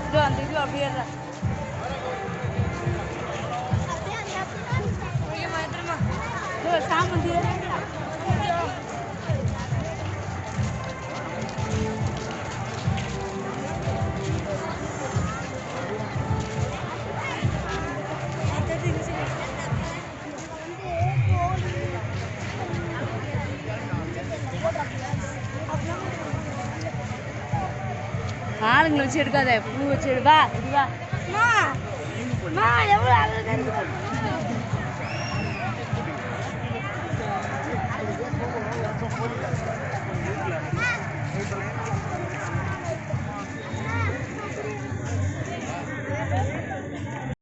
இது அந்த இது அப்படியே சாமந்தி ஆளுங்களை வச்சு எடுக்காத பூ வச்சு எடுவா இதுவா எவ்வளோ